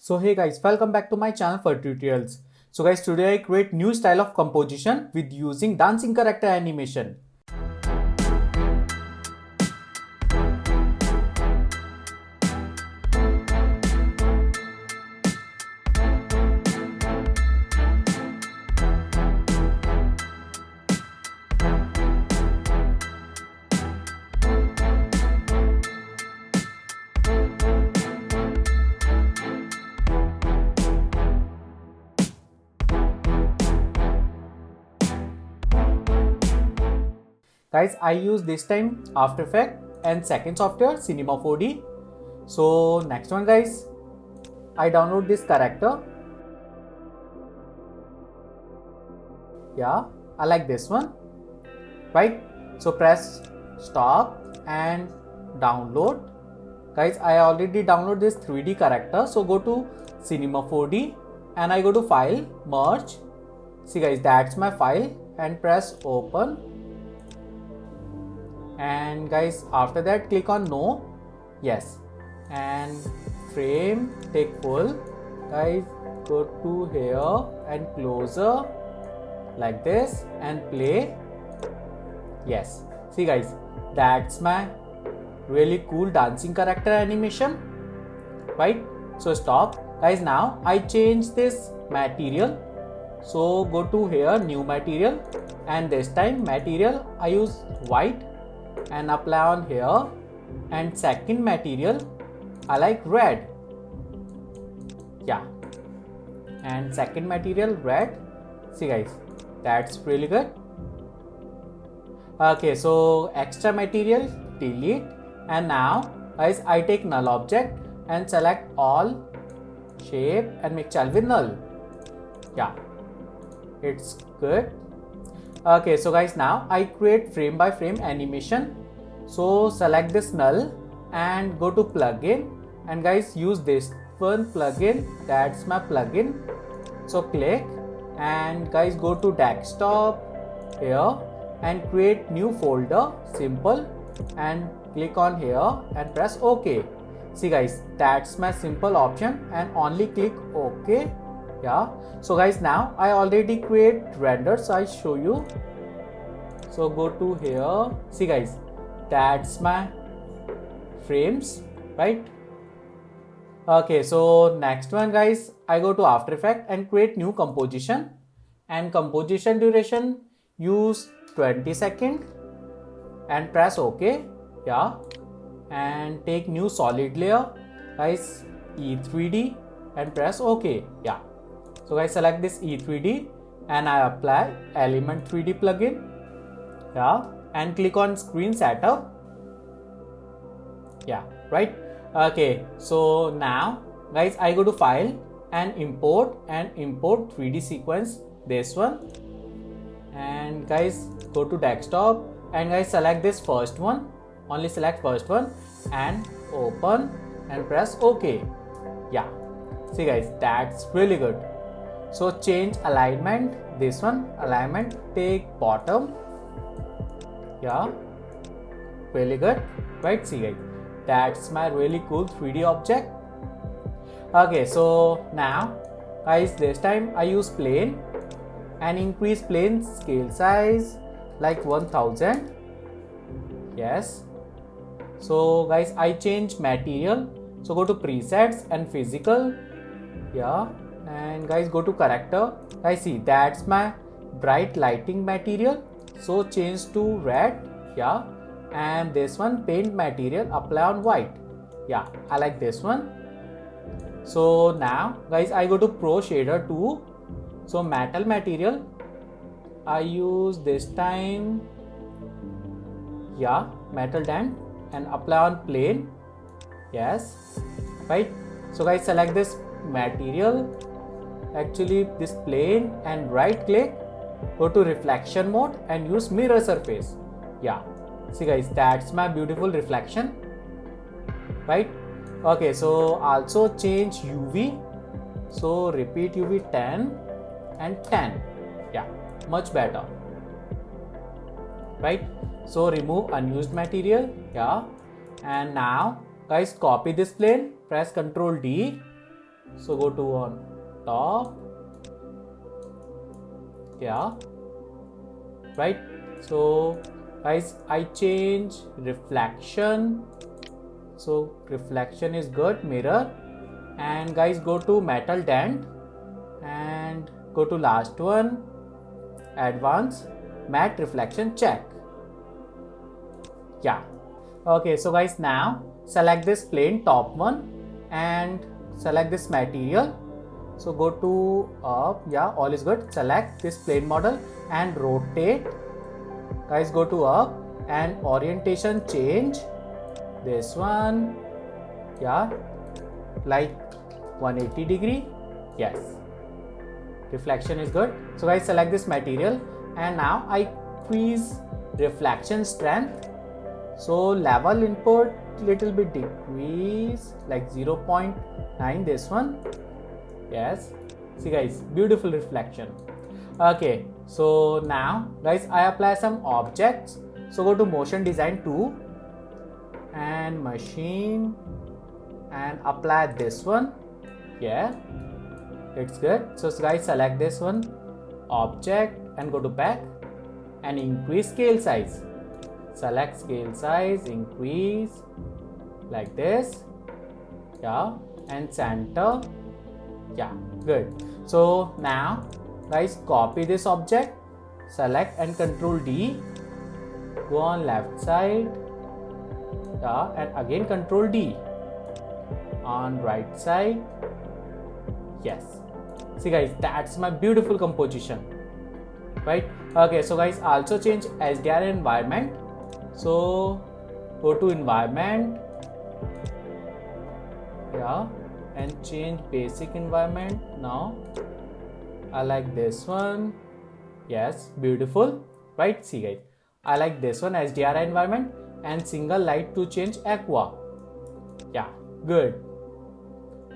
So hey guys, welcome back to my channel for tutorials. So guys, today I create new style of composition with using dancing character animation. Guys, I use this time After Effects and second software Cinema 4D. So next one guys, I download this character. Yeah, I like this one. Right? So press stop and download. Guys, I already download this 3D character. So go to Cinema 4D and I go to file, merge. See guys, that's my file and press open. And guys, after that click on no, yes, and frame take full. Guys, go to here and closer like this and play. Yes, see guys, that's my really cool dancing character animation, right? So stop. Guys, now I change this material. So go to here, new material, and this time material I use white and apply on here, and second material I like red. Yeah, and second material red. See guys, that's really good. Okay, so extra material delete, and now guys I take null object and select all shape and make child with null. Yeah, it's good. Okay, so guys, now I create frame by frame animation. So select this null and go to plugin, and guys use this one plugin, that's my plugin. So click and guys go to desktop here and create new folder, simple, and click on here and press OK. See guys, that's my simple option and only click OK. Yeah, so guys, now I already create renders, so I show you. So go to here, see guys, that's my frames, right? Okay, so next one guys, I go to After Effects and create new composition, and composition duration use 20 seconds and press OK. Yeah, and take new solid layer, guys, E3D and press OK. Yeah, so guys, select this E3D and I apply Element 3D plugin. Yeah, and click on screen setup. Yeah, right. Okay, so now guys I go to file and import 3D sequence, this one, and guys go to desktop and guys select this first one, only select first one and open and press OK. Yeah, see guys, that's really good. So change alignment, this one alignment take bottom. Yeah, really good, right? See guys, that's my really cool 3D object. Okay, so now guys, this time I use plane and increase plane scale size like 1000. Yes, so guys I change material, so go to presets and physical. Yeah, and guys go to character. Guys, see, that's my bright lighting material, so change to red. Yeah, and this one paint material apply on white. Yeah, I like this one. So now guys I go to Pro Shader 2. So metal material I use this time, yeah, metal dent, and apply on plane. Yes, right. So guys select this material, actually this plane, and right click, go to reflection mode and use mirror surface. Yeah, see guys, that's my beautiful reflection, right? Okay, so also change UV, so repeat UV 10 and 10. Yeah, much better, right? So remove unused material. Yeah, and now guys copy this plane, press Ctrl D So go to on top. Yeah, right. So guys, I change reflection. So reflection is good, mirror. And guys, go to metal dent and go to last one, advanced matte reflection check. Yeah. Okay, so guys, now select this plain top one and select this material. So go to up. Yeah, all is good. Select this plane model and rotate. Guys, go to up and orientation change this one. Yeah, like 180 degree. Yes, reflection is good. So guys, select this material and now I increase reflection strength. So level input little bit decrease, like 0.9 this one. Yes, see guys, beautiful reflection. Okay, so now guys, I apply some objects. So go to motion design 2 and machine and apply this one. Yeah, it's good. So guys, select this one, object, and go to back and increase scale size. Select scale size, increase like this. Yeah, and center. Yeah, good. So now guys, copy this object, select and Control D, go on left side. Yeah, and again Control D on right side. Yes, see guys, that's my beautiful composition, right? Okay, so guys, also change HDR environment. So go to environment. Yeah, and change basic environment. Now I like this one. Yes, beautiful, right? See guys, I like this one, HDR environment, and single light to change aqua. Yeah, good,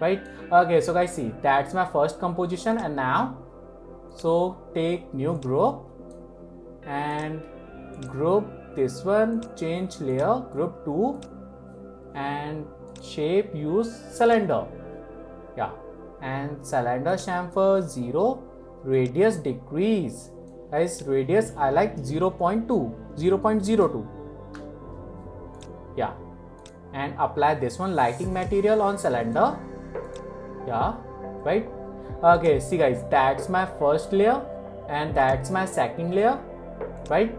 right? Okay, so guys, see, that's my first composition. And now, so take new group and group this one, change layer, group 2, and shape use cylinder. Yeah, and cylinder chamfer 0, radius decrease. Guys, radius I like 0.02. Yeah, and apply this one, lighting material on cylinder. Yeah, right. Okay, see guys, that's my first layer and that's my second layer, right?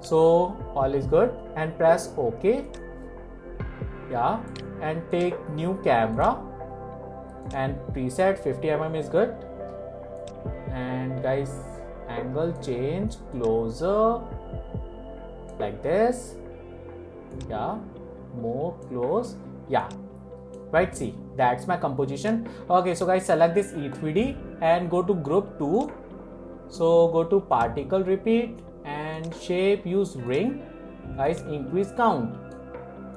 So all is good and press OK. Yeah, and take new camera and preset 50mm is good. And guys, angle change closer like this. Yeah, more close. Yeah, right. See, that's my composition. Okay, so guys, select this E3D and go to group 2. So go to particle repeat and shape use ring. Guys, increase count.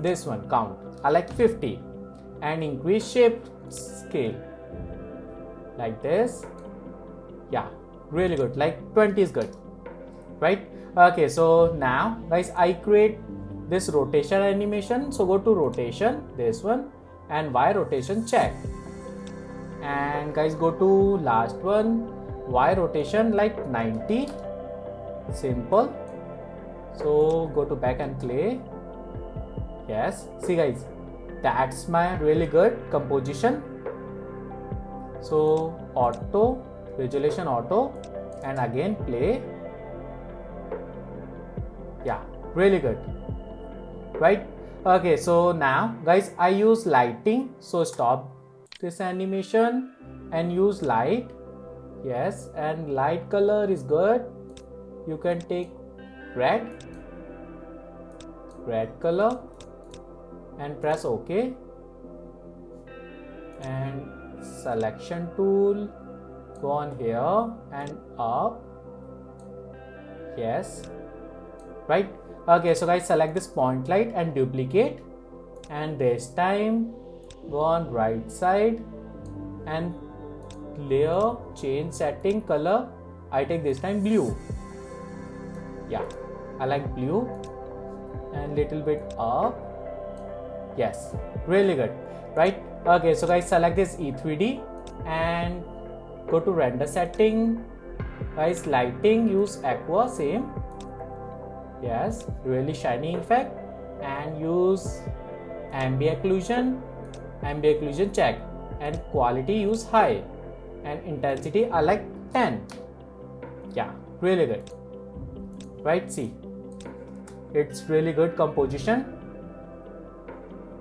This one count I like 50 and increase shape scale like this. Yeah, really good, like 20 is good, right? Okay, so now guys, I create this rotation animation. So go to rotation, this one, and Y rotation check. And guys, go to last one, Y rotation like 90, simple. So go to back and play. Yes, see guys, that's my really good composition. So auto, resolution auto, and again play. Yeah, really good, right? Okay, so now guys, I use lighting. So stop this animation and use light. Yes, and light color is good. You can take red color and press OK. And selection tool, go on here and up. Yes, right. Okay, so guys, select this point light and duplicate, and this time go on right side and layer change setting color. I take this time blue. Yeah, I like blue, and little bit up. Yes, really good, right? Okay, so guys, select this E3D and go to render setting. Guys, lighting, use aqua, same. Yes, really shiny effect, and use ambient occlusion check, and quality use high, and intensity I like 10. Yeah, really good. Right, see, it's really good composition.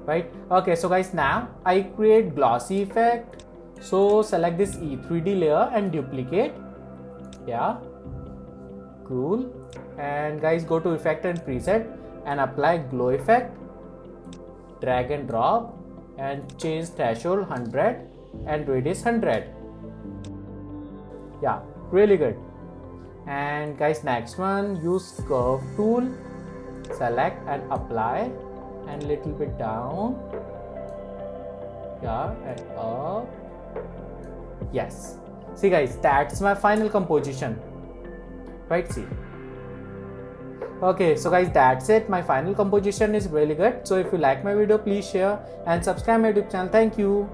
Right, okay, so guys, now I create glossy effect. So select this E3D layer and duplicate. Yeah, cool. And guys, go to effect and preset and apply glow effect. Drag and drop and change threshold 100 and radius 100. Yeah, really good. And guys, next one, use curve tool, select and apply, and little bit down. Yeah, and up. Yes, see guys, that's my final composition. Right, see. Okay, so guys, that's it. My final composition is really good. So if you like my video, please share and subscribe my YouTube channel. Thank you.